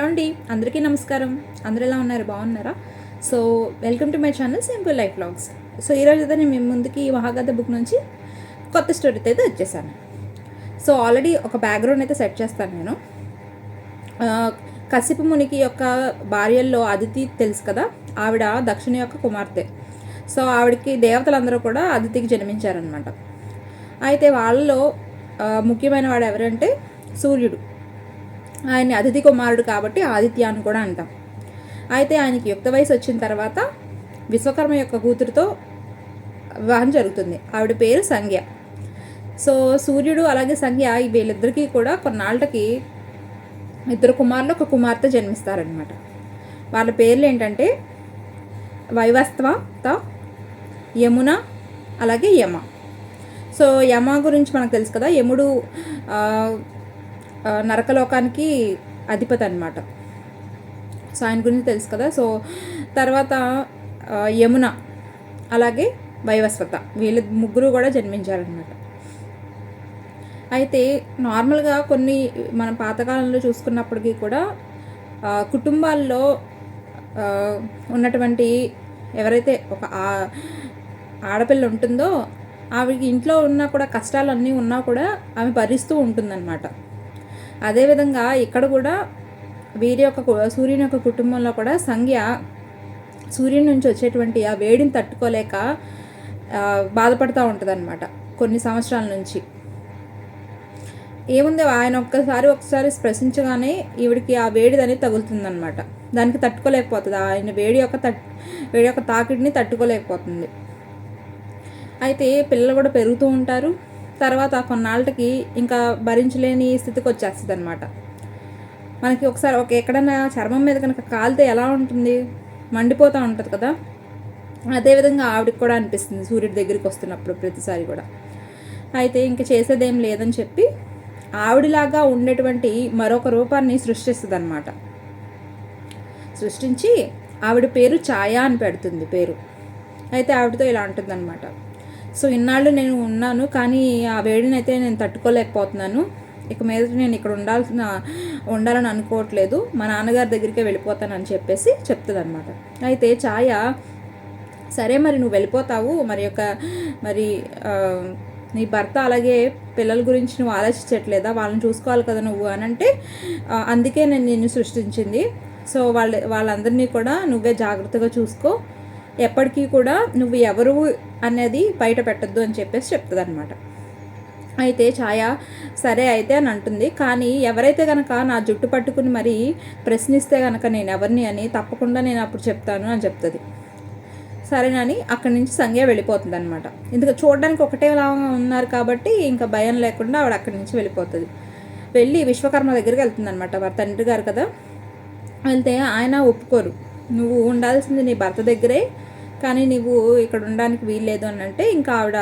Hello అండి, అందరికీ నమస్కారం. అందరూ ఎలా ఉన్నారు? బాగున్నారా? So welcome to my channel simple life vlogs. So ఈరోజు అయితే నేను మీ ముందుకి ఈ మహాగాథ బుక్ నుంచి కొత్త స్టోరీతో అయితే వచ్చేసాను. సో ఆల్రెడీ ఒక బ్యాక్గ్రౌండ్ అయితే సెట్ చేస్తాను నేను. కశ్యప మునికి యొక్క భార్యల్లో అదితి తెలుసు కదా, ఆవిడ దక్షిణ యొక్క కుమార్తె. సో ఆవిడకి దేవతలందరూ కూడా అదితికి జన్మించారనమాట. అయితే వాళ్ళలో ముఖ్యమైన వాడు ఎవరంటే సూర్యుడు. ఆయన్ని అతిథి కుమారుడు కాబట్టి ఆదిత్య అని కూడా అంటాం. అయితే ఆయనకి యుక్త వయసు వచ్చిన తర్వాత విశ్వకర్మ యొక్క కూతురుతో వివాహం జరుగుతుంది. ఆవిడ పేరు సంధ్య. సో సూర్యుడు అలాగే సంధ్య వీళ్ళిద్దరికీ కూడా కొన్నాళ్ళకి ఇద్దరు కుమారులు ఒక కుమార్తె జన్మిస్తారనమాట. వాళ్ళ పేర్లు ఏంటంటే వైవస్వత, యమున, అలాగే యమ. సో యమ గురించి మనకు తెలుసు కదా, యముడు నరకలోకానికి అధిపతి అనమాట. సో ఆయన గురించి తెలుసు కదా. సో తర్వాత యమున అలాగే వైవస్వత వీళ్ళ ముగ్గురు కూడా జన్మించారనమాట. అయితే నార్మల్గా కొన్ని మన పాతకాలంలో చూసుకున్నప్పటికీ కూడా కుటుంబాల్లో ఉన్నటువంటి ఎవరైతే ఒక ఆడపిల్ల ఉంటుందో ఆవిడకి ఇంట్లో ఉన్నా కూడా కష్టాలన్నీ ఉన్నా కూడా ఆమె భరిస్తూ ఉంటుందన్నమాట. అదేవిధంగా ఇక్కడ కూడా సూర్యుని యొక్క కుటుంబంలో కూడా సంధ్య సూర్యుని నుంచి వచ్చేటువంటి ఆ వేడిని తట్టుకోలేక బాధపడుతూ ఉంటుంది అనమాట కొన్ని సంవత్సరాల నుంచి. ఏముంది, ఆయన ఒకసారి స్పృశించగానే ఈవిడికి ఆ వేడిది అనేది తగులుతుందనమాట. దానికి తట్టుకోలేకపోతుంది, ఆయన వేడి యొక్క తాకిడిని తట్టుకోలేకపోతుంది. అయితే పిల్లలు కూడా పెరుగుతూ ఉంటారు. తర్వాత కొన్నాళ్ళకి ఇంకా భరించలేని స్థితికి వచ్చేస్తుంది అనమాట. మనకి ఒకసారి ఎక్కడన్నా చర్మం మీద కనుక కాలితే ఎలా ఉంటుంది, మండిపోతూ ఉంటుంది కదా. అదేవిధంగా ఆవిడకి కూడా అనిపిస్తుంది సూర్యుడి దగ్గరికి వస్తున్నప్పుడు ప్రతిసారి కూడా. అయితే ఇంక చేసేదేం లేదని చెప్పి ఆవిడలాగా ఉండేటువంటి మరొక రూపాన్ని సృష్టిస్తుంది అనమాట. సృష్టించి ఆవిడ పేరు ఛాయ అని పెడుతుంది పేరు. అయితే ఆవిడతో ఇలా ఉంటుంది అనమాట. సో ఇన్నాళ్ళు నేను ఉన్నాను, కానీ ఆ వేడిని అయితే నేను తట్టుకోలేకపోతున్నాను. ఇక మీద నేను ఇక్కడ ఉండాలని అనుకోవట్లేదు, మా నాన్నగారి దగ్గరికే వెళ్ళిపోతానని చెప్పేసి చెప్తుంది అనమాట. అయితే ఛాయ సరే మరి నువ్వు వెళ్ళిపోతావు, మరి నీ భర్త అలాగే పిల్లల గురించి నువ్వు ఆలోచించట్లేదా, వాళ్ళని చూసుకోవాలి కదా నువ్వు అని అంటే, అందుకే నేను నిన్ను సృష్టించింది. సో వాళ్ళందరినీ కూడా నువ్వే జాగ్రత్తగా చూసుకో, ఎప్పటికీ కూడా నువ్వు ఎవరు అనేది బయట పెట్టద్దు అని చెప్పేసి చెప్తుంది అనమాట. అయితే ఛాయ సరే అయితే అని అంటుంది. కానీ ఎవరైతే కనుక నా జుట్టు పట్టుకుని మరి ప్రశ్నిస్తే కనుక నేను ఎవరిని అని తప్పకుండా నేను అప్పుడు చెప్తాను అని చెప్తుంది. సరేనని అక్కడి నుంచి సంధ్య వెళ్ళిపోతుంది అనమాట. ఇందుకు చూడడానికి ఒకటేలా ఉన్నారు కాబట్టి ఇంకా భయం లేకుండా ఆవిడ అక్కడి నుంచి వెళ్ళిపోతుంది. వెళ్ళి విశ్వకర్మ దగ్గరికి వెళ్తుంది అనమాట. వారి తండ్రి గారు కదా. వెళ్తే ఆయన ఒప్పుకోరు, నువ్వు ఉండాల్సింది నీ భర్త దగ్గరే, కానీ నువ్వు ఇక్కడ ఉండడానికి వీల్లేదు అని అంటే ఇంకా ఆవిడ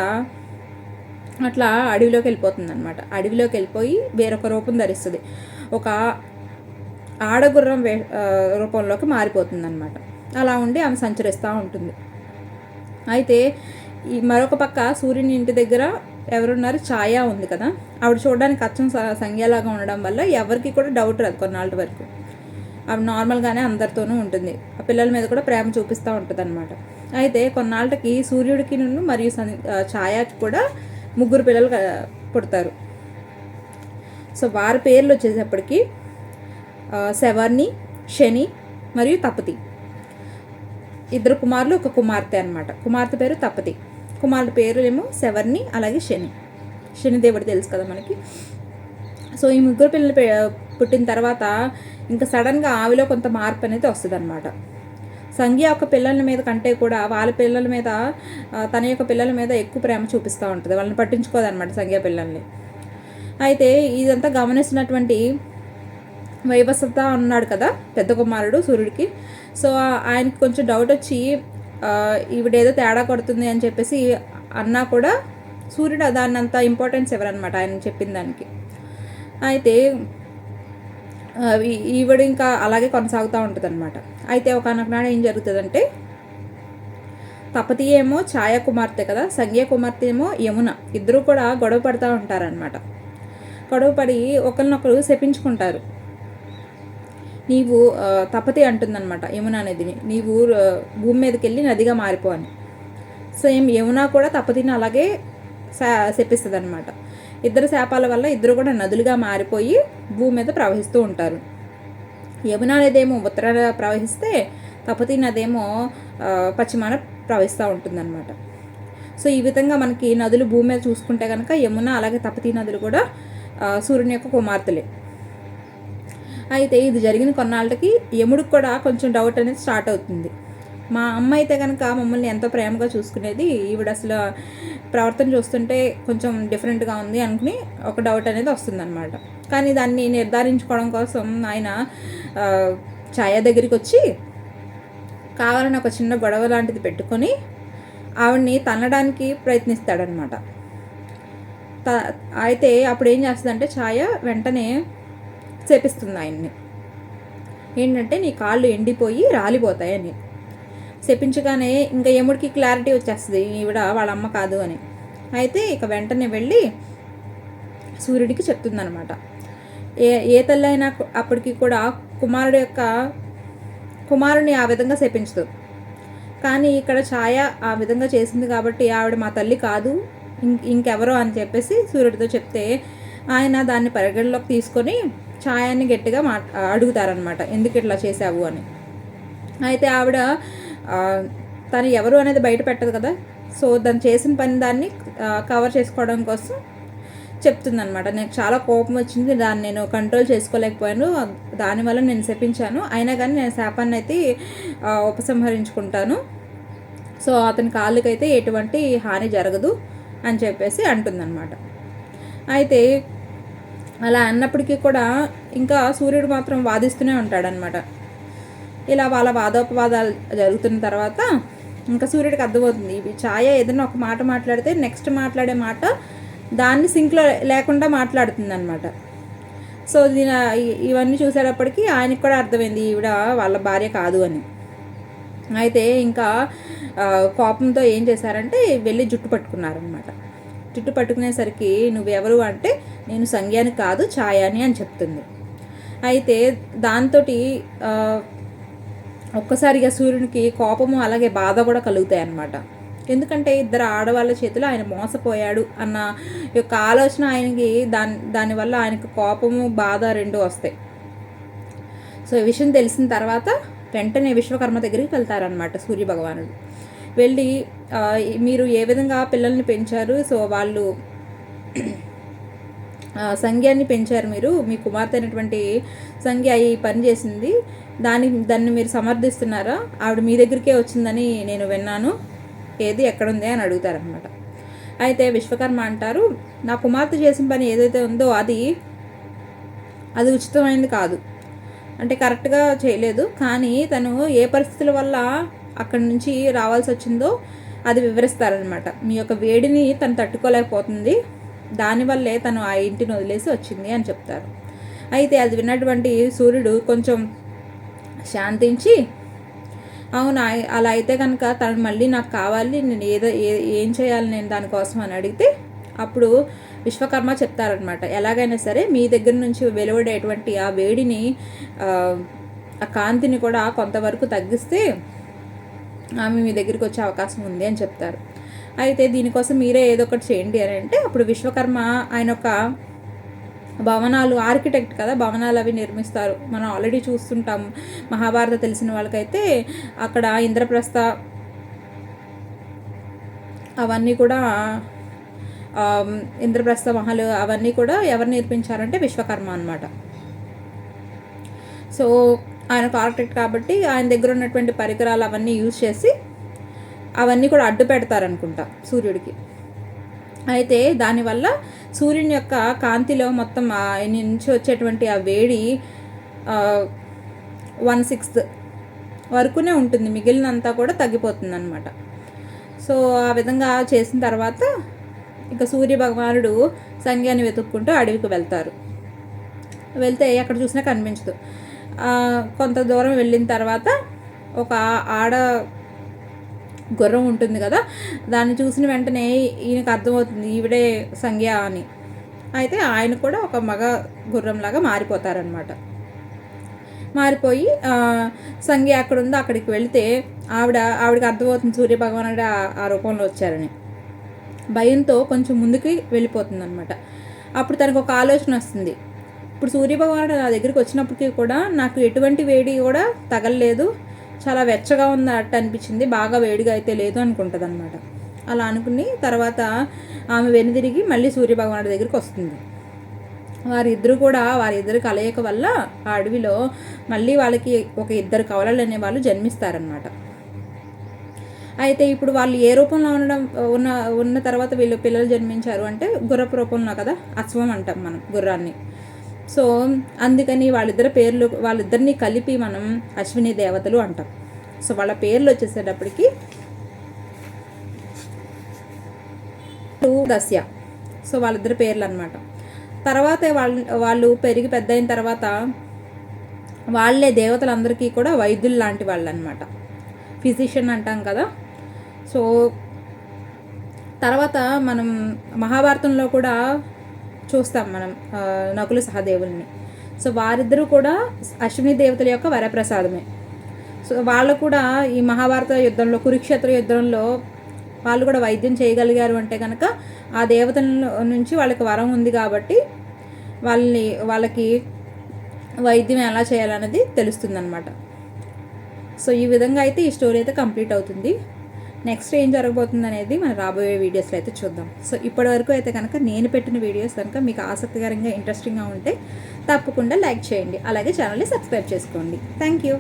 అట్లా అడవిలోకి వెళ్ళిపోతుంది అనమాట. అడవిలోకి వెళ్ళిపోయి వేరొక రూపం ధరిస్తుంది. ఒక ఆడగుర్రం రూపంలోకి మారిపోతుంది అనమాట. అలా ఉండి ఆమె సంచరిస్తూ ఉంటుంది. అయితే ఈ మరొక పక్క సూర్యుని ఇంటి దగ్గర ఎవరున్నారు, ఛాయ ఉంది కదా. ఆవిడ చూడడానికి అచ్చం సంధ్యలాగా ఉండడం వల్ల ఎవరికి కూడా డౌట్ రాదు కొన్నాళ్ళ వరకు. ఆవిడ నార్మల్గానే అందరితోనూ ఉంటుంది. ఆ పిల్లల మీద కూడా ప్రేమ చూపిస్తూ ఉంటుంది అనమాట. అయితే కొన్నాళ్ళకి సూర్యుడికి మరియు ఛాయకి కూడా 3 పిల్లలు పుడతారు. సో వారి పేర్లు వచ్చేటప్పటికి శవర్ణి, శని మరియు తపతి. 2 కుమారులు, ఒక కుమార్తె అనమాట. కుమార్తె పేరు తపతి, కుమారుడు పేరు ఏమో శవర్ణి అలాగే శనిదేవుడు తెలుసు కదా మనకి. సో ఈ 3 పిల్లలు పుట్టిన తర్వాత ఇంకా సడన్గా ఆవిలో కొంత మార్పు అనేది వస్తుంది అనమాట. సంధ్య యొక్క పిల్లల మీద కంటే కూడా వాళ్ళ పిల్లల మీద, తన యొక్క పిల్లల మీద ఎక్కువ ప్రేమ చూపిస్తూ ఉంటుంది. వాళ్ళని పట్టించుకోదన్నమాట సంధ్య పిల్లల్ని. అయితే ఇదంతా గమనిస్తున్నటువంటి వైవస్వత ఉన్నాడు కదా పెద్ద కుమారుడు సూర్యుడికి. సో ఆయనకి కొంచెం డౌట్ వచ్చి ఈవిడేదో తేడా కొడుతుంది అని చెప్పేసి అన్నా కూడా సూర్యుడు దాన్ని అంత ఇంపార్టెన్స్ ఇవ్వరనమాట ఆయన చెప్పిన దానికి. అయితే ఈవిడ ఇంకా అలాగే కొనసాగుతూ ఉంటుంది అనమాట. అయితే ఒకనొకనాడు ఏం జరుగుతుందంటే, తపతి ఏమో ఛాయ కుమార్తె కదా, సంధ్య కుమార్తె ఏమో యమున, ఇద్దరు కూడా గొడవ పడుతూ ఉంటారనమాట. గొడవ పడి ఒకరినొకరు శపించుకుంటారు. నీవు తపతి అంటుందన్నమాట యమునా నదిని, నీవు భూమి మీదకి వెళ్ళి నదిగా మారిపో అని. సేమ్ యమున కూడా తపతిని అలాగే శపిస్తుంది అనమాట. ఇద్దరు శాపాల వల్ల ఇద్దరు కూడా నదులుగా మారిపోయి భూమి మీద ప్రవహిస్తూ ఉంటారు. యమునా నదేమో ఉత్తరాన ప్రవహిస్తే తపతి నదేమో పశ్చిమాన ప్రవహిస్తూ ఉంటుందన్నమాట. సో ఈ విధంగా మనకి నదులు భూమి మీద చూసుకుంటే కనుక యమున అలాగే తపతి నదులు కూడా సూర్యుని యొక్క కుమార్తెలే. అయితే ఇది జరిగిన కొన్నాళ్ళకి యముడికి కూడా కొంచెం డౌట్ అనేది స్టార్ట్ అవుతుంది. మా అమ్మ అయితే కనుక మమ్మల్ని ఎంతో ప్రేమగా చూసుకునేది, ఈవిడ అసలు ప్రవర్తన చూస్తుంటే కొంచెం డిఫరెంట్గా ఉంది అనుకుని ఒక డౌట్ అనేది వస్తుందన్నమాట. కానీ దాన్ని నిర్ధారించుకోవడం కోసం ఆయన ఛాయ దగ్గరికి వచ్చి కావాలని ఒక చిన్న గొడవ లాంటిది పెట్టుకొని ఆవిడ్ని తన్నడానికి ప్రయత్నిస్తాడనమాట. అయితే అప్పుడు ఏం చేస్తుందంటే ఛాయ వెంటనే శపిస్తుంది ఆయన్ని. ఏంటంటే నీ కాళ్ళు ఎండిపోయి రాలిపోతాయని శపించగానే ఇంకా యముడికి క్లారిటీ వచ్చేస్తుంది ఈవిడ వాళ్ళ అమ్మ కాదు అని. అయితే ఇక వెంటనే వెళ్ళి సూర్యుడికి చెప్తుందనమాట. ఏ తల్లి అయినా అప్పటికి కూడా కుమారుని ఆ విధంగా శపించదు. కానీ ఇక్కడ ఛాయ ఆ విధంగా చేసింది కాబట్టి ఆవిడ మా తల్లి కాదు ఇంకెవరో అని చెప్పేసి సూర్యుడితో చెప్తే ఆయన దాన్ని పరిగణలోకి తీసుకొని ఛాయాన్ని గట్టిగా అడుగుతారనమాట, ఎందుకు ఇట్లా చేసావు అని. అయితే ఆవిడ తను ఎవరు అనేది బయట పెట్టదు కదా, సో దాన్ని చేసిన పని దాన్ని కవర్ చేసుకోవడం కోసం చెప్తుందనమాట. నాకు చాలా కోపం వచ్చింది, దాన్ని నేను కంట్రోల్ చేసుకోలేకపోయాను, దానివల్ల నేను శపించాను, అయినా కానీ నేను శాపాన్ని అయితే ఉపసంహరించుకుంటాను, సో అతని కాళ్ళకైతే ఎటువంటి హాని జరగదు అని చెప్పేసి అంటుందన్నమాట. అయితే అలా అన్నప్పటికీ కూడా ఇంకా సూర్యుడు మాత్రం వాదిస్తూనే ఉంటాడనమాట. ఇలా వాళ్ళ వాదోపవాదాలు జరుగుతున్న తర్వాత ఇంకా సూర్యుడికి అర్థమవుతుంది, ఇవి ఛాయ ఏదైనా ఒక మాట మాట్లాడితే నెక్స్ట్ మాట్లాడే మాట దాన్ని సింక్లో లేకుండా మాట్లాడుతుంది అనమాట. సో ఇవన్నీ చూసేటప్పటికి ఆయనకి కూడా అర్థమైంది ఈవిడ వాళ్ళ భార్య కాదు అని. అయితే ఇంకా కోపంతో ఏం చేశారంటే వెళ్ళి జుట్టు పట్టుకున్నారనమాట. జుట్టు పట్టుకునేసరికి నువ్వెవరు అంటే నేను సంజ్ఞాని కాదు ఛాయాని అని చెప్తుంది. అయితే దాంతో ఒక్కసారిగా సూర్యునికి కోపము అలాగే బాధ కూడా కలుగుతాయి అన్నమాట. ఎందుకంటే ఇద్దరు ఆడవాళ్ళ చేతిలో ఆయన మోసపోయాడు అన్న యొక్క ఆలోచన ఆయనకి దానివల్ల ఆయనకు కోపము బాధ రెండు వస్తాయి. సో ఈ విషయం తెలిసిన తర్వాత వెంటనే విశ్వకర్మ దగ్గరికి వెళ్తారనమాట సూర్యభగవానుడు. వెళ్ళి మీరు ఏ విధంగా పిల్లల్ని పెంచారు, సో వాళ్ళు సంజ్ఞాన్ని పెంచారు, మీరు మీ కుమార్తె అయినటువంటి సంజ్ఞ ఈ పని చేసింది, దాన్ని మీరు సమర్థిస్తున్నారా, ఆవిడ మీ దగ్గరికే వచ్చిందని నేను విన్నాను, ఏది ఎక్కడుంది అని అడుగుతారనమాట. అయితే విశ్వకర్మ అంటారు, నా కుమార్తె చేసిన పని ఏదైతే ఉందో అది ఉచితమైనది కాదు, అంటే కరెక్ట్గా చేయలేదు, కానీ తను ఏ పరిస్థితుల వల్ల అక్కడి నుంచి రావాల్సి వచ్చిందో అది వివరిస్తారనమాట. మీ యొక్క వేడిని తను తట్టుకోలేకపోతుంది, దానివల్లే తను ఆ ఇంటిని వదిలేసి వచ్చింది అని చెప్తారు. అయితే అది విన్నటువంటి సూర్యుడు కొంచెం శాంతించి, అవును అలా అయితే కనుక తను మళ్ళీ నాకు కావాలి, నేను ఏం చేయాలి నేను దానికోసం అని అడిగితే అప్పుడు విశ్వకర్మ చెప్తారనమాట, ఎలాగైనా సరే మీ దగ్గర నుంచి వెలువడేటువంటి ఆ వేడిని ఆ కాంతిని కూడా కొంతవరకు తగ్గిస్తే ఆమె మీ దగ్గరికి వచ్చే అవకాశం ఉంది అని చెప్తారు. అయితే దీనికోసం మీరే ఏదో ఒకటి చేయండి అని అంటే అప్పుడు విశ్వకర్మ ఆయన ఒక భవనాలు, ఆర్కిటెక్ట్ కదా, భవనాలు అవి నిర్మిస్తారు. మనం ఆల్రెడీ చూస్తుంటాం మహాభారత తెలిసిన వాళ్ళకైతే అక్కడ ఇంద్రప్రస్థ అవన్నీ కూడా ఇంద్రప్రస్థ మహల్ అవన్నీ కూడా ఎవరు నిర్మించారంటే విశ్వకర్మ అనమాట. సో ఆయన ఆర్కిటెక్ట్ కాబట్టి ఆయన దగ్గర ఉన్నటువంటి పరికరాలు అవన్నీ యూజ్ చేసి అవన్నీ కూడా అడ్డు పెడతారనుకుంటా సూర్యుడికి. అయితే దానివల్ల సూర్యుని యొక్క కాంతిలో మొత్తం ఆయన నుంచి వచ్చేటువంటి ఆ వేడి 1/6 వరకునే ఉంటుంది, మిగిలినంతా కూడా తగ్గిపోతుంది అనమాట. సో ఆ విధంగా చేసిన తర్వాత ఇక సూర్య భగవానుడు సంజ్ఞాన్ని వెతుక్కుంటూ అడవికి వెళ్తారు. వెళ్తే ఎక్కడ చూసినా కనిపించదు. కొంత దూరం వెళ్ళిన తర్వాత ఒక ఆడ గుర్రం ఉంటుంది కదా, దాన్ని చూసిన వెంటనే ఈయనకు అర్థమవుతుంది ఈవిడే సంజ్ఞ అని. అయితే ఆయన కూడా ఒక మగ గుర్రంలాగా మారిపోతారనమాట. మారిపోయి సంగి అక్కడ ఉందో అక్కడికి వెళితే ఆవిడకి అర్థమవుతుంది సూర్యభగవానుడు ఆ రూపంలో వచ్చారని. భయంతో కొంచెం ముందుకి వెళ్ళిపోతుంది అనమాట. అప్పుడు తనకు ఒక ఆలోచన వస్తుంది, ఇప్పుడు సూర్యభగవానుడు నా దగ్గరికి వచ్చినప్పటికీ కూడా నాకు ఎటువంటి వేడి కూడా తగలలేదు, చాలా వెచ్చగా ఉన్నట్టు అనిపించింది, బాగా వేడిగా అయితే లేదు అనుకుంటుంది అనమాట. అలా అనుకుని తర్వాత ఆమె వెనుదిరిగి మళ్ళీ సూర్యభగవానుడి దగ్గరికి వస్తుంది. వారిద్దరు కలయిక వల్ల ఆ అడవిలో మళ్ళీ వాళ్ళకి ఒక ఇద్దరు కవలలు అనేవాళ్ళు జన్మిస్తారనమాట. అయితే ఇప్పుడు వాళ్ళు ఏ రూపంలో ఉన్న తర్వాత వీళ్ళు పిల్లలు జన్మించారు అంటే గుర్రపు రూపంలో కదా, అశ్వం అంటాం మనం గుర్రాన్ని. సో అందుకని వాళ్ళిద్దరిని కలిపి మనం అశ్విని దేవతలు అంటాం. సో వాళ్ళ పేర్లు వచ్చేసేటప్పటికి దస్య. సో వాళ్ళిద్దరి పేర్లు అనమాట. తర్వాత వాళ్ళు పెరిగి పెద్ద అయిన తర్వాత వాళ్ళే దేవతలందరికీ కూడా వైద్యులు లాంటి వాళ్ళు అనమాట, ఫిజిషియన్ అంటాం కదా. సో తర్వాత మనం మహాభారతంలో కూడా చూస్తాం మనం నకుల సహదేవుల్ని. సో వారిద్దరూ కూడా అశ్విని దేవతల యొక్క వరప్రసాదమే. సో వాళ్ళు కూడా ఈ మహాభారత యుద్ధంలో, కురుక్షేత్ర యుద్ధంలో వాళ్ళు కూడా వైద్యం చేయగలిగారు అంటే కనుక ఆ దేవతల నుంచి వాళ్ళకి వరం ఉంది కాబట్టి వాళ్ళకి వైద్యం ఎలా చేయాలన్నది తెలుస్తుందన్నమాట. సో ఈ విధంగా అయితే ఈ స్టోరీ అయితే కంప్లీట్ అవుతుంది. నెక్స్ట్ ఏం జరగబోతుంది అనేది మనం రాబోయే వీడియోస్లో అయితే చూద్దాం. సో ఇప్పటి వరకు అయితే కనుక నేను పెట్టిన వీడియోస్ కనుక మీకు ఆసక్తికరంగా ఇంట్రెస్టింగ్గా ఉంటే తప్పకుండా లైక్ చేయండి, అలాగే ఛానల్ని సబ్స్క్రైబ్ చేసుకోండి. Thank you.